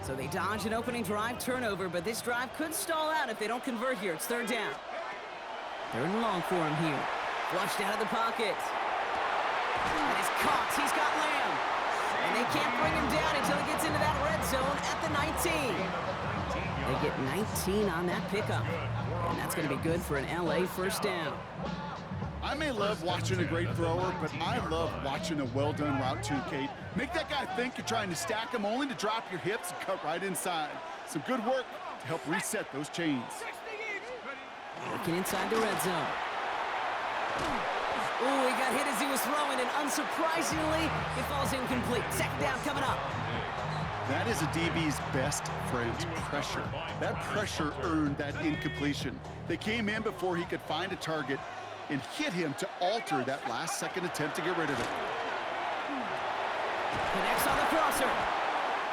So they dodge an opening drive turnover, but this drive could stall out if they don't convert here. It's third down. Third and long for him here. Flushed out of the pocket. And he's caught. He's got Lamb. And they can't bring him down until he gets into that red zone at the 19. They get 19 on that pickup. And that's going to be good for an LA first down. I may love watching a great thrower, but I love watching a well-done route too, Kate. Make that guy think you're trying to stack him only to drop your hips and cut right inside. Some good work to help reset those chains. Working inside the red zone. Ooh, he got hit as he was throwing, and unsurprisingly, it falls incomplete. Second down coming up. That is a DB's best friend, pressure. That pressure earned that incompletion. They came in before he could find a target and hit him to alter that last-second attempt to get rid of it. Connects on the crosser.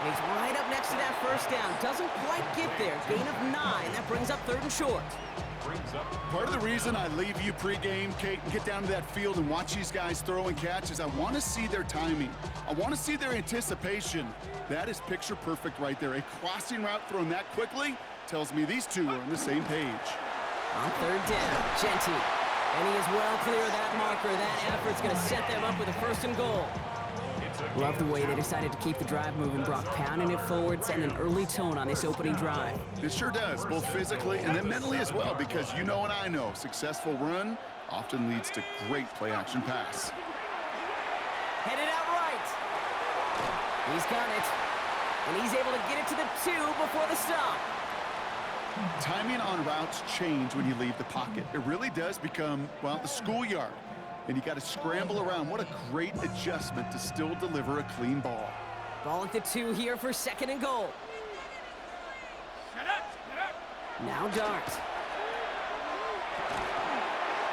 He's right up next to that first down. Doesn't quite get there. Gain of 9. That brings up third and short. Part of the reason I leave you pregame, Kate, and get down to that field and watch these guys throw and catch is I want to see their timing. I want to see their anticipation. That is picture perfect right there. A crossing route thrown that quickly tells me these two are on the same page. On third down, Genty. And he is well clear of that marker. That effort's going to set them up with a first and goal. Love the way they decided to keep the drive moving, Brock, pounding it forward, setting an early tone on this opening drive. It sure does, both physically and then mentally as well, because you know and I know, successful run often leads to great play-action pass. Headed out right. He's got it. And he's able to get it to the 2 before the stop. Timing on routes change when you leave the pocket. It really does become, well, the schoolyard. And you got to scramble around. What a great adjustment to still deliver a clean ball. Ball at the 2 here for second and goal. Now Dart.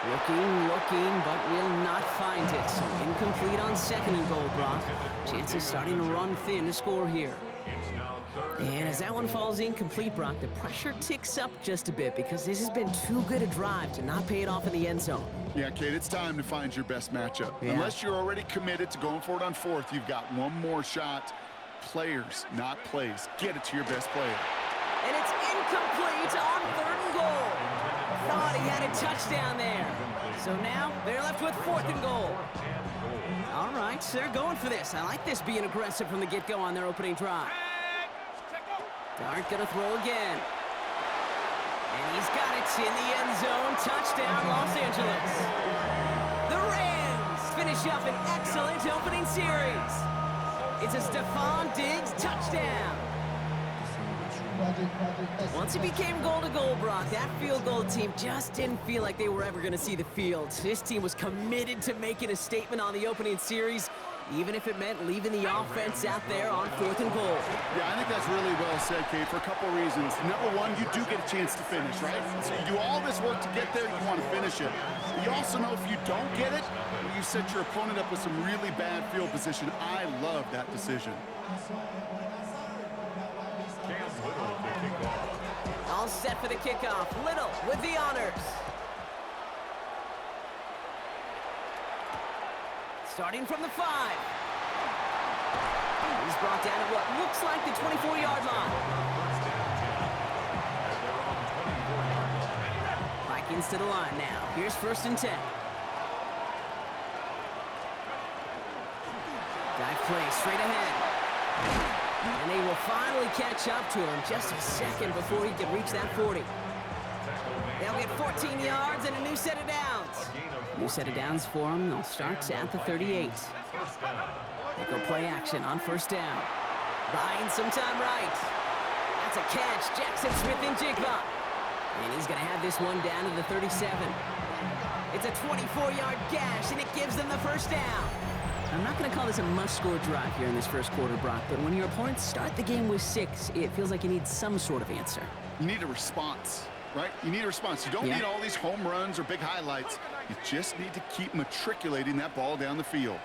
Looking, but will not find it. So incomplete on second and goal, Brock. Chances starting to run thin to score here. And as that one falls incomplete, Brock, the pressure ticks up just a bit because this has been too good a drive to not pay it off in the end zone. Yeah, Kate, it's time to find your best matchup. Yeah. Unless you're already committed to going for it on fourth, you've got one more shot. Players, not plays. Get it to your best player. And it's incomplete on third and goal. Thought he had a touchdown there. So now they're left with fourth and goal. All right, so they're going for this. I like this being aggressive from the get-go on their opening drive. Dart gonna throw again. And he's got it in the end zone. Touchdown, Los Angeles. The Rams finish up an excellent opening series. It's a Stephon Diggs touchdown. Once it became goal-to-goal, Brock, that field goal team just didn't feel like they were ever going to see the field. This team was committed to making a statement on the opening series, even if it meant leaving the offense out there on fourth and goal. Yeah, I think that's really well said, Kate, for a couple of reasons. Number one, you do get a chance to finish, right? So you do all this work to get there, you want to finish it. But you also know if you don't get it, you set your opponent up with some really bad field position. I love that decision. All set for the kickoff. Little with the honors. Starting from the 5. He's brought down at what looks like the 24-yard line. Vikings to the line now. Here's first and 10. Dive play straight ahead. And they will finally catch up to him just a second before he can reach that 40. They'll get 14 yards and a new set of downs. New set of downs for them. They'll start at the 38. They go play action on first down. Buying some time right. That's a catch. Jackson Smith-Njigba. And he's going to have this one down to the 37. It's a 24-yard gash, and it gives them the first down. I'm not going to call this a must-score drive here in this first quarter, Brock, but when your opponents start the game with 6, it feels like you need some sort of answer. You need a response, right? You need a response. You don't need all these home runs or big highlights. You just need to keep matriculating that ball down the field.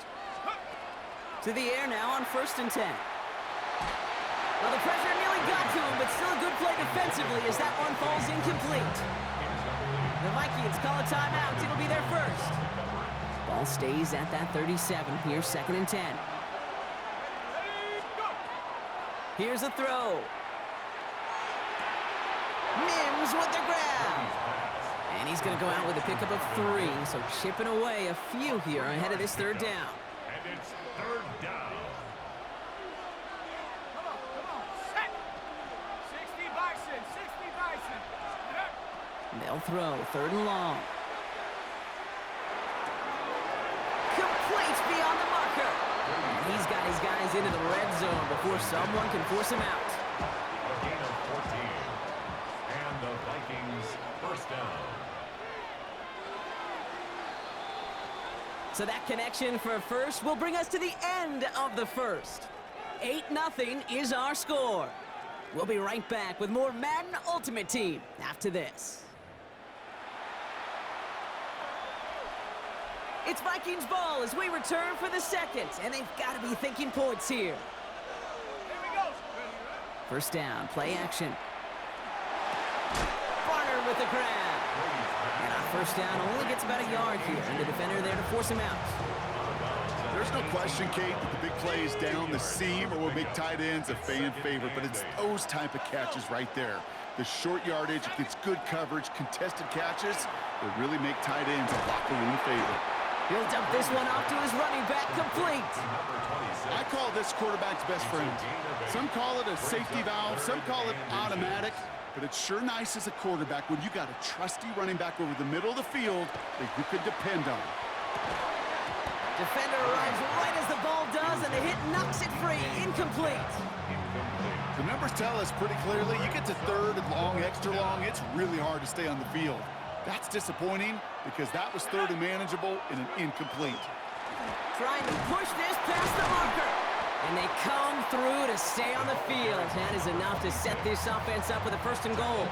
To the air now on first and 10. Well, the pressure nearly got to him, but still a good play defensively as that one falls incomplete. The Vikings call a timeout. It'll be their first. Ball stays at that 37. Here's second and 10. Here's a throw. Mims with the grab. And he's going to go out with a pickup of 3, so chipping away a few here ahead of this third down. And it's third down. Come on. Set. 60 Bison. They'll throw, 3rd and long. Complete beyond the marker. And he's got his guys into the red zone before someone can force him out. A gain of 14. And the Vikings first down. So that connection for a first will bring us to the end of the first. 8-0 is our score. We'll be right back with more Madden Ultimate Team after this. It's Vikings ball as we return for the second, and they've got to be thinking points here. Here we go. First down, play action. Barner with the grab. And our first down only gets about a yard here, and the defender there to force him out. There's no question, Kate, that the big plays down the seam or will make tight ends a fan favorite, but it's those type of catches right there. The short yardage, it's good coverage, contested catches that really make tight ends a locker room favorite. He'll dump this one off to his running back, complete. I call this quarterback's best friend. Some call it a safety valve, some call it automatic, but it's sure nice as a quarterback when you got a trusty running back over the middle of the field that you can depend on. Defender arrives right as the ball does, and the hit knocks it free, incomplete. The numbers tell us pretty clearly, you get to 3rd and long, extra long, it's really hard to stay on the field. That's disappointing because that was 3rd and manageable in an incomplete. Trying to push this past the marker. And they come through to stay on the field. That is enough to set this offense up with a 1st and goal.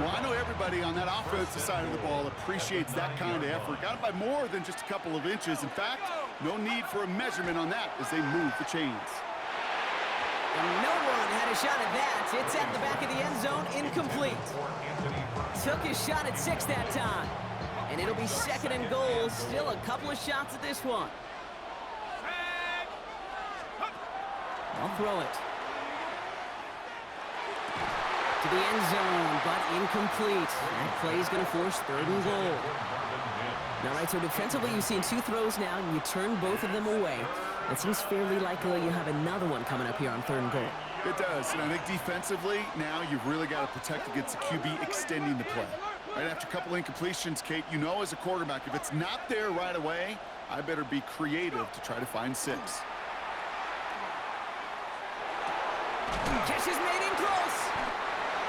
Well, I know everybody on that offensive side of the ball appreciates that kind of effort. Got it by more than just a couple of inches. In fact, no need for a measurement on that as they move the chains. And no one had a shot at that. It's at the back of the end zone, incomplete. Took his shot at 6 that time. And it'll be 2nd and goal. Still a couple of shots at this one. I'll throw it. To the end zone, but incomplete. That play is going to force 3rd and goal. All right, so defensively, you've seen 2 throws now, and you turn both of them away. It seems fairly likely you have another one coming up here on 3rd and goal. It does, and I think defensively, now you've really got to protect against the QB extending the play. Right after a couple incompletions, Kate, you know as a quarterback, if it's not there right away, I better be creative to try to find 6. Catch is made in close.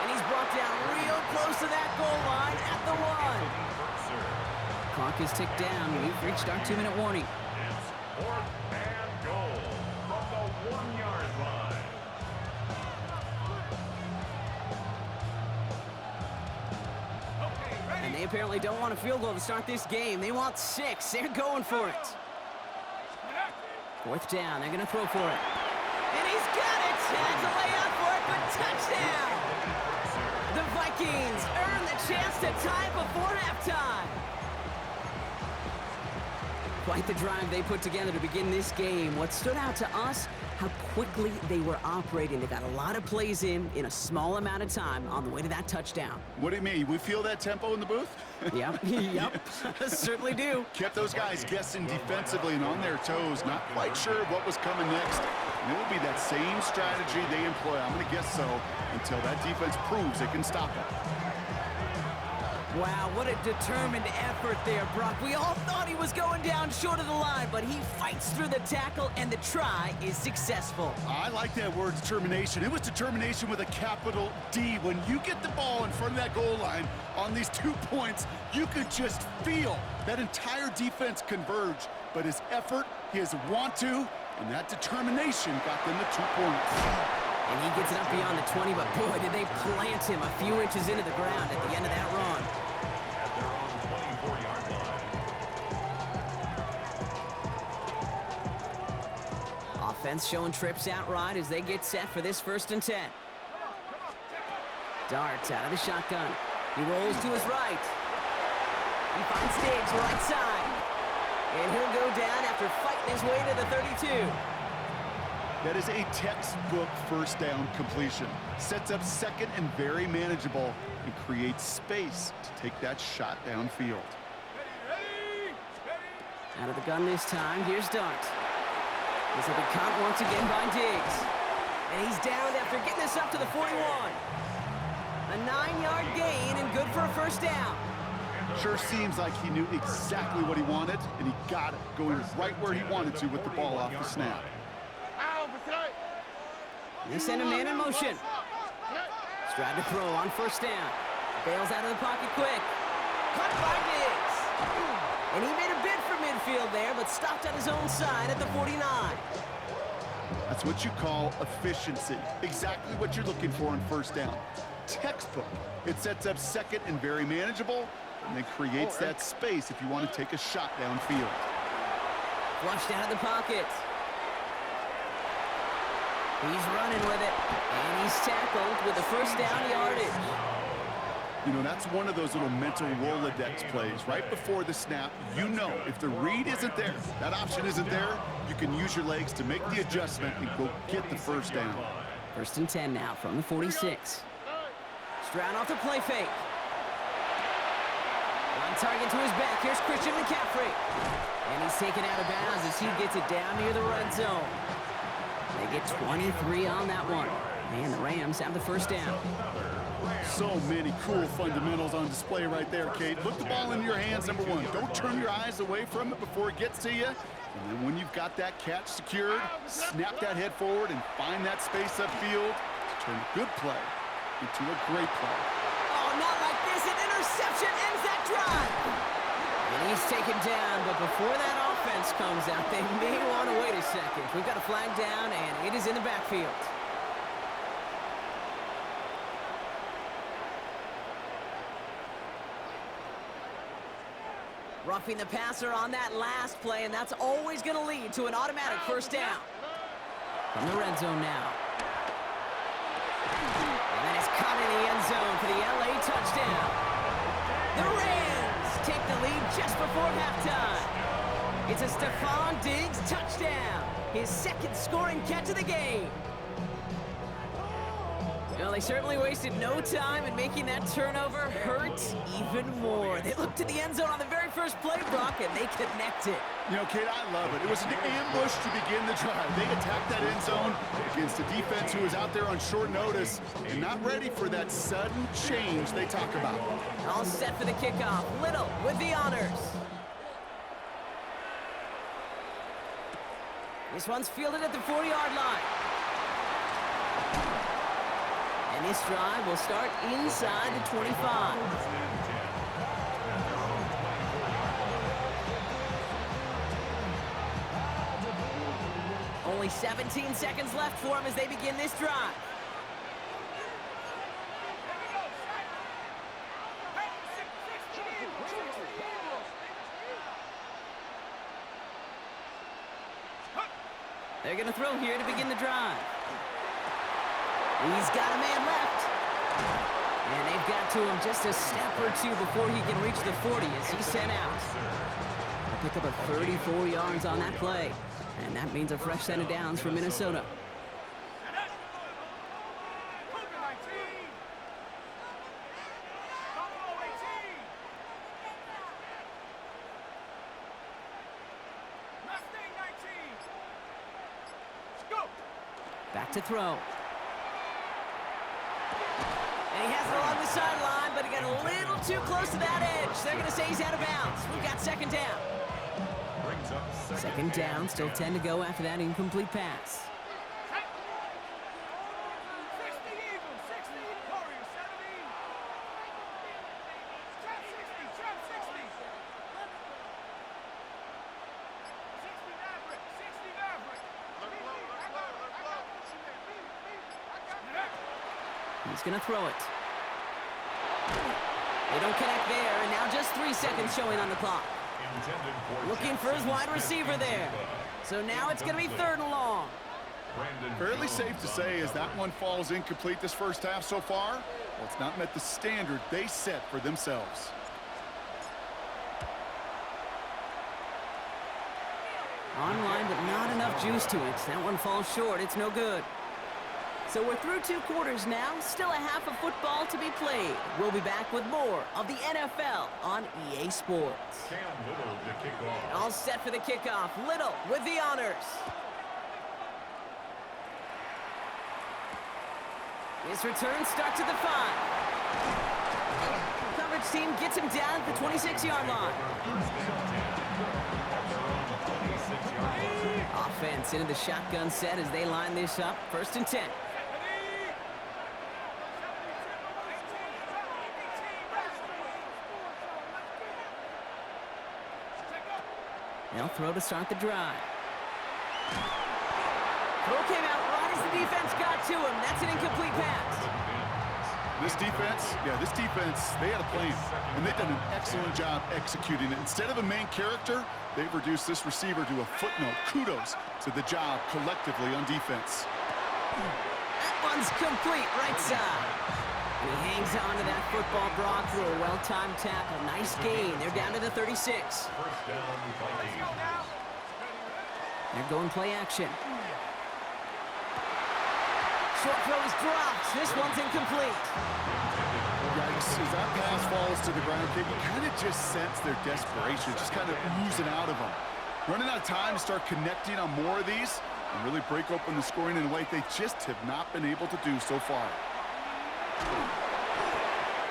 And he's brought down real close to that goal line at the 1. Clock is ticked down. We've reached our 2-minute warning. It's 4th and goal from the 1-yard line. And they apparently don't want a field goal to start this game. They want 6. They're going for it. 4th down. They're going to throw for it. And he's got it. Has a layout for it, but touchdown. The Vikings earn the chance to tie it before halftime. Quite the drive they put together to begin this game. What stood out to us, how quickly they were operating. They got a lot of plays in a small amount of time on the way to that touchdown. What do you mean? We feel that tempo in the booth? Yep, certainly do. Kept those guys guessing defensively and on their toes, not quite sure what was coming next. And it will be that same strategy they employ, I'm going to guess so, until that defense proves they can stop it. Wow, what a determined effort there, Brock. We all thought he was going down short of the line, but he fights through the tackle, and the try is successful. I like that word, determination. It was determination with a capital D. When you get the ball in front of that goal line on these 2 points, you could just feel that entire defense converge. But his effort, his want to, and that determination got them the 2 points. And he gets it up beyond the 20, but boy, did they plant him a few inches into the ground at the end of that run. At their own 24-yard line. Offense showing trips out right as they get set for this 1st and 10. Darts out of the shotgun. He rolls to his right. He finds Diggs right side. And he'll go down after fighting his way to the 32. That is a textbook first down completion. Sets up second and very manageable and creates space to take that shot downfield. Out of the gun this time, here's Dart. This will be caught once again by Diggs. And he's down after getting this up to the 41. A 9-yard gain and good for a first down. Sure seems like he knew exactly what he wanted, and he got it, going right where he wanted to with the ball off the snap. They send a man in motion. Stride to throw on first down. Bails out of the pocket quick. Caught by Diggs. And he made a bid for midfield there, but stopped on his own side at the 49. That's what you call efficiency. Exactly what you're looking for on first down. Textbook. It sets up second and very manageable, and then creates that space if you want to take a shot downfield. Flushed out of the pocket. He's running with it, and he's tackled with the first down yardage. You know, that's one of those little mental Rolodex plays. Right before the snap, you know if the read isn't there, that option isn't there, you can use your legs to make the adjustment and go get the first down. First and 10 now from the 46. Stroud off the play fake. On target to his back. Here's Christian McCaffrey. And he's taken out of bounds as he gets it down near the red zone. They get 23 on that one. And the Rams have the first down. So many cool fundamentals on display right there, Kate. Put the ball in your hands, number one. Don't turn your eyes away from it before it gets to you. And then when you've got that catch secured, snap that head forward and find that space upfield to turn a good play into a great play. Oh, not like this. An interception ends that drive. And he's taken down, but before that offense comes out, they may want to wait a second. We've got a flag down, and it is in the backfield. Roughing the passer on that last play, and that's always going to lead to an automatic first down. From the red zone now. And that is caught in the end zone for the LA touchdown. The Rams take the lead just before halftime. It's a Stephon Diggs touchdown. His second scoring catch of the game. Well, they certainly wasted no time in making that turnover hurt even more. They looked to the end zone on the very first play, Brock, and they connected. You know, Kate, I love it. It was an ambush to begin the drive. They attacked that end zone against a defense who was out there on short notice and not ready for that sudden change they talk about. All set for the kickoff. Little with the honors. This one's fielded at the 40-yard line. And this drive will start inside the 25. Only 17 seconds left for him as they begin this drive. They're going to throw here to begin the drive. He's got a man left. And they've got to him just a step or two before he can reach the 40 as he's sent out. They'll pick up a 34 yards on that play. And that means a fresh set of downs for Minnesota. Back to throw. And he has it along the sideline, but he got a little too close to that edge. They're going to say he's out of bounds. We've got second down. Second down, still 10 to go after that incomplete pass. He's going to throw it. They don't connect there, and now just 3 seconds showing on the clock. Looking for his wide receiver there. So now it's going to be third and long. Fairly safe to say as that one falls incomplete this first half so far, well, it's not met the standard they set for themselves. Online, but not enough enough juice to it. That one falls short. It's no good. So we're through 2 quarters now. Still a half of football to be played. We'll be back with more of the NFL on EA Sports. Cam Little to kick off. All set for the kickoff. Little with the honors. His return starts at the 5. Coverage team gets him down at the 26-yard line. Offense into the shotgun set as they line this up. 1st and 10. They'll throw to start the drive. Throw came out right as the defense got to him. That's an incomplete pass. This defense, they had a plan, and they've done an excellent job executing it. Instead of a main character, they've reduced this receiver to a footnote. Kudos to the job collectively on defense. That one's complete, right side. And he hangs on to that football, Brock, through a well-timed tackle. Nice gain. They're down to the 36. First down, Vikings. They're going play action. Short throw is dropped. This one's incomplete. Yikes, as that pass falls to the ground, you kind of just sense their desperation, just kind of oozing out of them. Running out of time to start connecting on more of these and really break open the scoring in a way they just have not been able to do so far.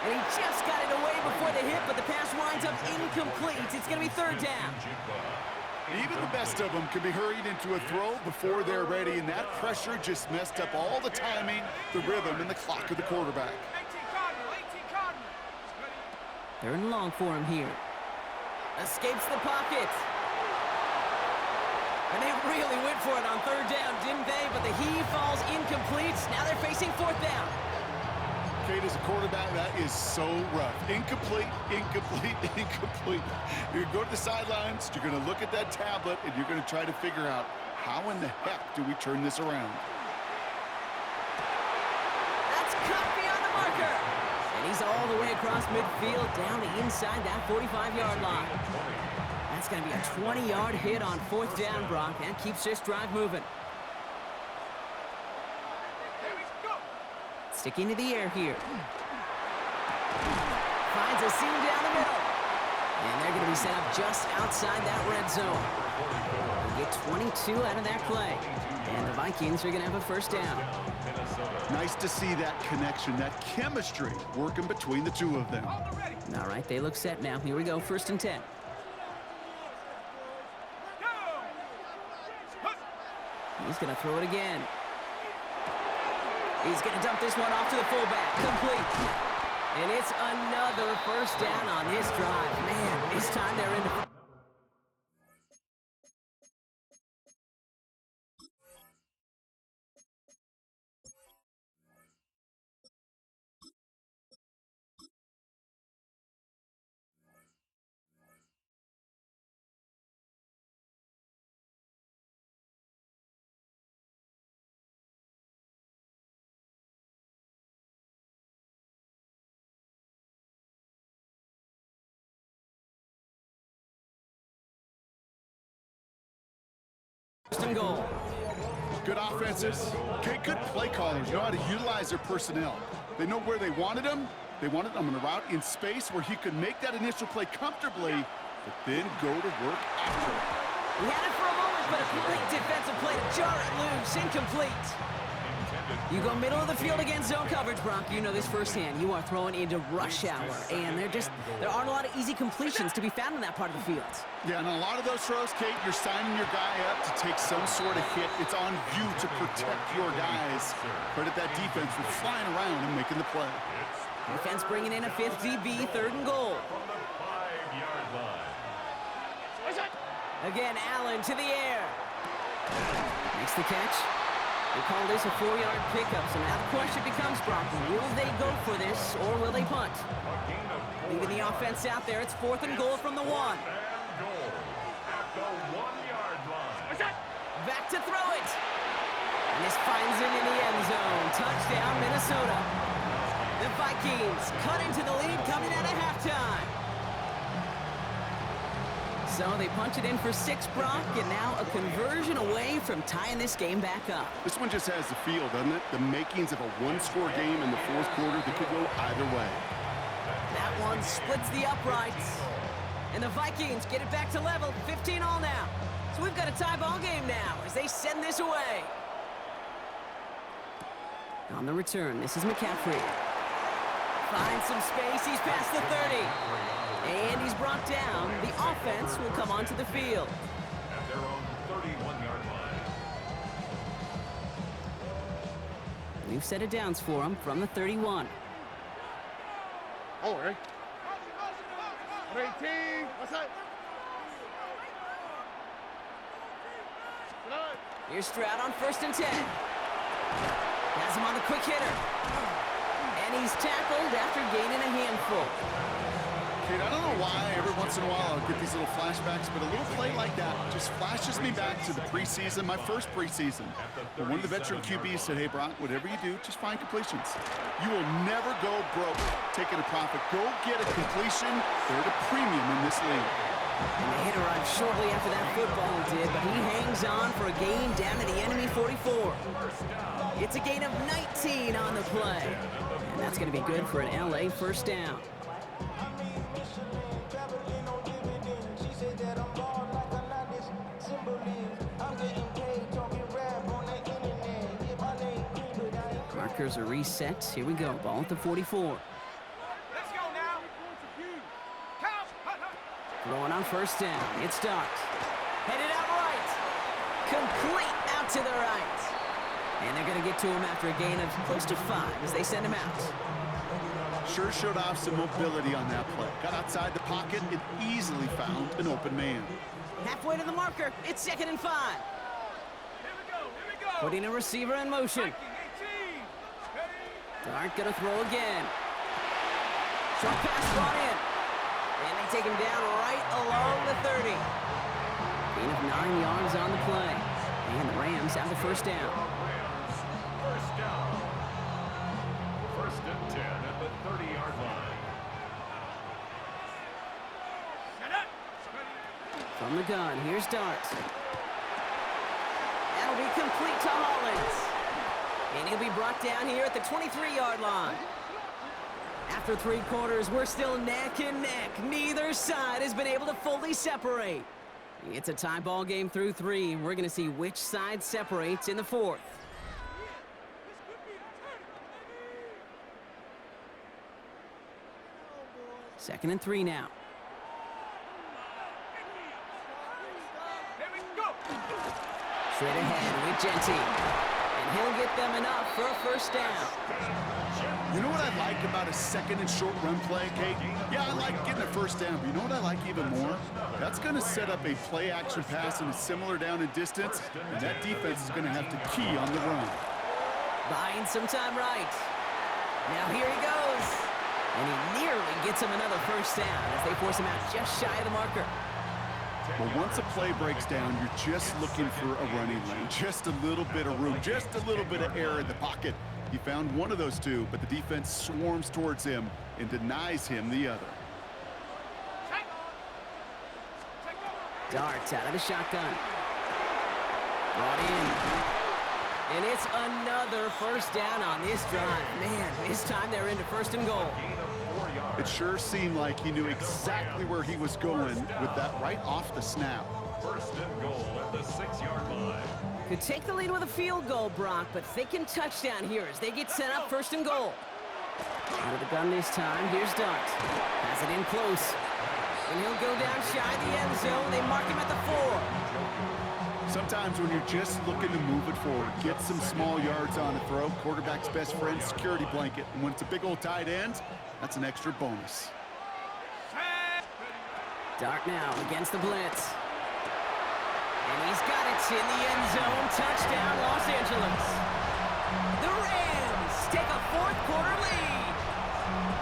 And he just got it away before the hit, but the pass winds up incomplete. It's going to be 3rd down. Even the best of them can be hurried into a throw before they're ready, and that pressure just messed up all the timing, the rhythm, and the clock of the quarterback. 18 Cardinal. 3rd and long for him here. Escapes the pocket. And they really went for it on 3rd down, didn't they? But the heave falls incomplete. Now they're facing 4th down. Kate, as a quarterback, that is so rough. Incomplete, incomplete, incomplete. You're going to go to the sidelines, you're going to look at that tablet, and you're going to try to figure out how in the heck do we turn this around. That's cut beyond the marker. And he's all the way across midfield, down to inside that 45-yard line. That's going to be a 20-yard hit on 4th down, Brock. That keeps this drive moving. Sticking to the air here. Finds a seam down the middle. And they're going to be set up just outside that red zone. They get 22 out of that play. And the Vikings are going to have a 1st down. Nice to see that connection, that chemistry working between the two of them. All right, they look set now. Here we go, 1st and 10. He's going to throw it again. He's going to dump this one off to the fullback. Complete. And it's another 1st down on this drive. Man, this time they're in the... and goal. Good offenses. Okay, good play callers know how to utilize their personnel. They know where they wanted them. They wanted them on a route in space where he could make that initial play comfortably, but then go to work after it. We had it for a moment, but a great defensive play to jar it loose. Incomplete. You go middle of the field against zone coverage, Brock. You know this firsthand. You are throwing into rush hour, and there aren't a lot of easy completions to be found in that part of the field. Yeah, and a lot of those throws, Kate, you're signing your guy up to take some sort of hit. It's on you to protect your guys. Credit that defense for flying around and making the play. Defense bringing in a 5th DB, 3rd and goal. From the 5-yard line. Again, Allen to the air. Makes the catch. They call this a 4-yard pickup, so now the question becomes, Brock, will they go for this or will they punt? Leaving the offense out there, it's 4th and goal from the 1. And goal at the 1-yard line. Back to throw it. And this finds him in the end zone. Touchdown, Minnesota. The Vikings cut into the lead coming out of halftime. So they punch it in for 6, Brock, and now a conversion away from tying this game back up. This one just has the feel, doesn't it? The makings of a one-score game in the fourth quarter that could go either way. That one splits the uprights. And the Vikings get it back to level, 15 all now. So we've got a tie ball game now as they send this away. On the return, this is McCaffrey. Finds some space, he's past the 30. And he's brought down. The offense will come onto the field. At their own 31-yard line. We've set it downs for him from the 31. Oh, right. 18. What's that? Here's Stroud on 1st and 10. Has him on the quick hitter. And he's tackled after gaining a handful. Kate, I don't know why every once in a while I'll get these little flashbacks, but a little play like that just flashes me back to the preseason, my first preseason. And one of the veteran QBs said, hey, Brock, whatever you do, just find completions. You will never go broke taking a profit. Go get a completion. They're at a premium in this league. And the hit arrived shortly after that football did, but he hangs on for a gain down to the enemy 44. It's a gain of 19 on the play. And that's going to be good for an LA first down. Markers are reset. Here we go. Ball at the 44. Let's go now. Count. Throwing on 1st down. It's Dart. Headed out right. Complete out to the right. And they're going to get to him after a gain of close to 5 as they send him out. Sure showed off some mobility on that play. Got outside the pocket and easily found an open man. Halfway to the marker. It's 2nd and 5. Here we go. Putting a receiver in motion. 18. Dart going to throw again. Short pass brought in. And they take him down right along the 30. Gain of 9 yards on the play. And the Rams have the first down. Rams, first down. 1st and 10 at the 30-yard line. Set up. From the gun, here's Dart. That'll be complete to Hollins. And he'll be brought down here at the 23-yard line. After 3 quarters, we're still neck and neck. Neither side has been able to fully separate. It's a tie ball game through 3. We're going to see which side separates in the 4th. Second and 3 now. Here we go. Straight ahead with Genty. And he'll get them enough for a first down. You know what I like about a 2nd and short run play, Kate? Yeah, I like getting a first down, but you know what I like even more? That's going to set up a play-action pass in a similar down and distance, and that defense is going to have to key on the run. Buying some time right. Now here he goes. And he nearly gets him another first down as they force him out just shy of the marker. Well, once a play breaks down, you're just looking for a running lane. Just a little bit of room, just a little bit of air in the pocket. He found one of those 2, but the defense swarms towards him and denies him the other. Darts out of the shotgun. Brought in. And it's another first down on this drive. Man, this time they're into 1st and goal. It sure seemed like he knew exactly where he was going with that right off the snap. 1st and goal at the 6-yard line. Could take the lead with a field goal, Brock, but thinking touchdown here as they get set up 1st and goal. Out of the gun this time, here's Dart. Has it in close. And he'll go down shy of the end zone. They mark him at the 4. Sometimes when you're just looking to move it forward, get some small yards on a throw, quarterback's best friend, security blanket. And when it's a big old tight end, that's an extra bonus. Dart now against the blitz. And he's got it in the end zone. Touchdown, Los Angeles. The Rams take a 4th quarter lead.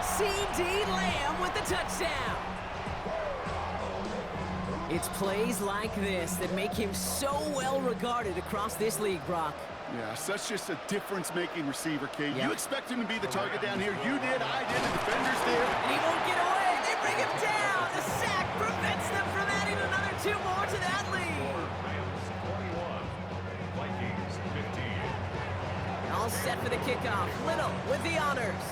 C.D. Lamb with the touchdown. It's plays like this that make him so well regarded across this league, Brock. Yeah, such just a difference-making receiver, Kate. Yep. You expect him to be the target down here. You did, I did, the defenders did. And he won't get away. They bring him down. The sack prevents them from adding another 2 more to that lead. Rams 21, Vikings 15. All set for the kickoff. Little with the honors.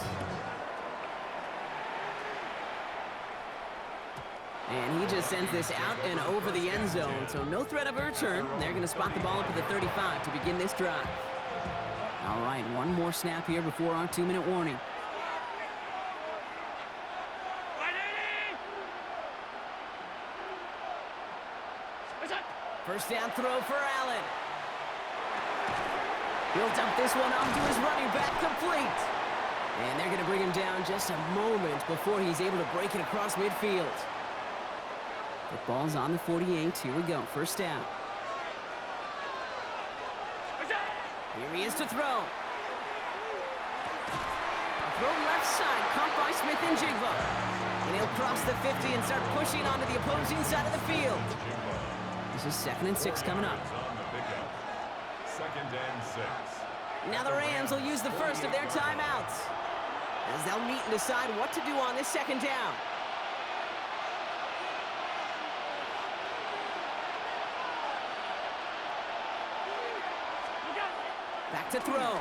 And he just sends this out and over the end zone, so no threat of a return. They're going to spot the ball up at the 35 to begin this drive. All right, one more snap here before our 2-minute warning. First down throw for Allen. He'll dump this one off to his running back, complete. And they're going to bring him down just a moment before he's able to break it across midfield. The ball's on the 48. Here we go. First down. Here he is to throw. Throw left side, caught by Smith and Jigba. And he'll cross the 50 and start pushing onto the opposing side of the field. This is 2nd and 6 coming up. Second and 6. Now the Rams will use the first of their timeouts, as they'll meet and decide what to do on this 2nd down. Back to throw.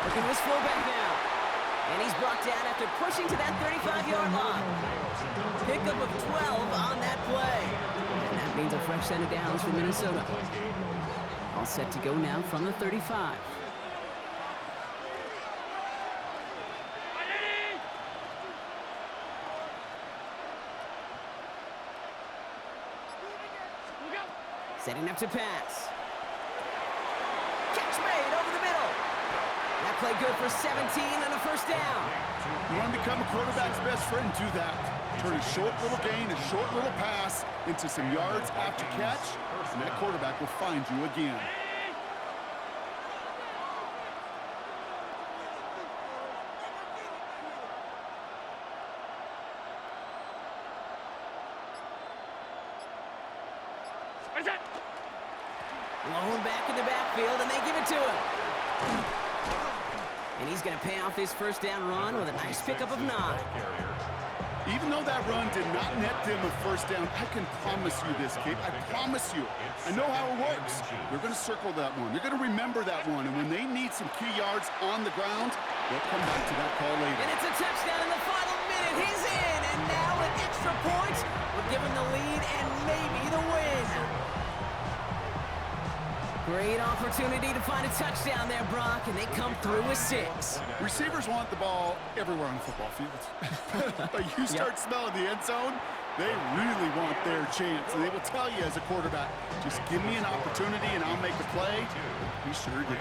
Looking to his fullback now. And he's brought down after pushing to that 35-yard line. Pickup of 12 on that play. And that means a fresh set of downs for Minnesota. All set to go now from the 35. Setting up to pass. Catch made over the middle. That play good for 17 and a first down. You want to become a quarterback's best friend, do that. Turn a short little gain, a short little pass into some yards after catch, and that quarterback will find you again. Blown back in the backfield, and they give it to him. And he's going to pay off his first down run with a nice pickup of 9. Even though that run did not net them a first down, I can promise you this, Kate. I promise you. I know how it works. They're going to circle that one. They're going to remember that one. And when they need some key yards on the ground, they'll come back to that call later. And it's a touchdown in the final minute. He's in, and now an extra point will give him the lead and maybe the win. Great opportunity to find a touchdown there, Brock, and they come through with 6. Receivers want the ball everywhere on the football field. But you start smelling the end zone, they really want their chance. And they will tell you as a quarterback, just give me an opportunity and I'll make a play. He sure did.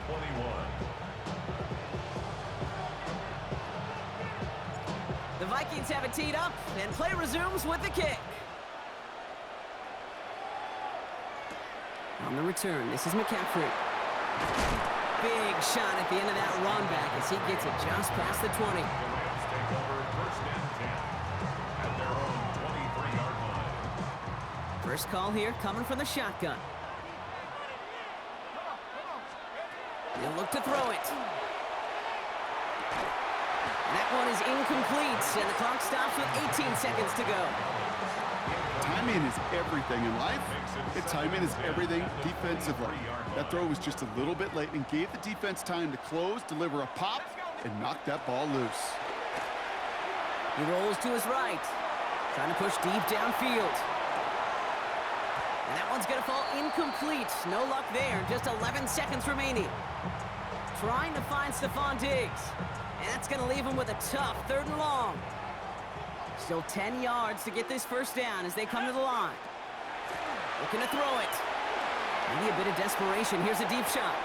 21. The Vikings have it teed up, and play resumes with the kick. On the return, this is McCaffrey. Big shot at the end of that run back as he gets it just past the 20. The Rams take over first and 10 at their own 23-yard line. First call here coming from the shotgun. He'll look to throw it. That one is incomplete, and the clock stops with 18 seconds to go. Timing is everything in life, and timing is everything defensively. That throw was just a little bit late and gave the defense time to close, deliver a pop, and knock that ball loose. He rolls to his right, trying to push deep downfield. And that one's going to fall incomplete. No luck there, just 11 seconds remaining. Trying to find Stephon Diggs, and that's going to leave him with a tough 3rd and long. Still 10 yards to get this first down as they come to the line. Looking to throw it. Maybe a bit of desperation. Here's a deep shot.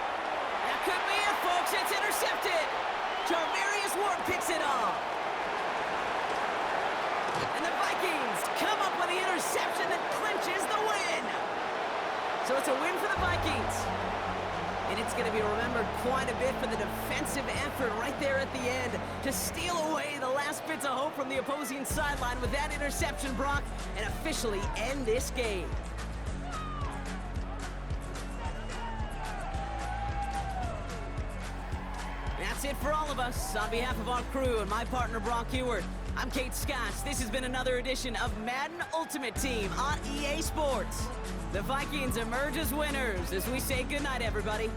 That could be it, folks. It's intercepted. Jarmarius Ward picks it off. And the Vikings come up with the interception that clinches the win. So it's a win for the Vikings. And it's going to be remembered quite a bit for the defensive effort right there at the end to steal away the last bits of hope from the opposing sideline with that interception, Brock, and officially end this game. That's it for all of us. On behalf of our crew and my partner, Brock Ewart, I'm Kate Scotts. This has been another edition of Madden Ultimate Team on EA Sports. The Vikings emerge as winners as we say goodnight, everybody.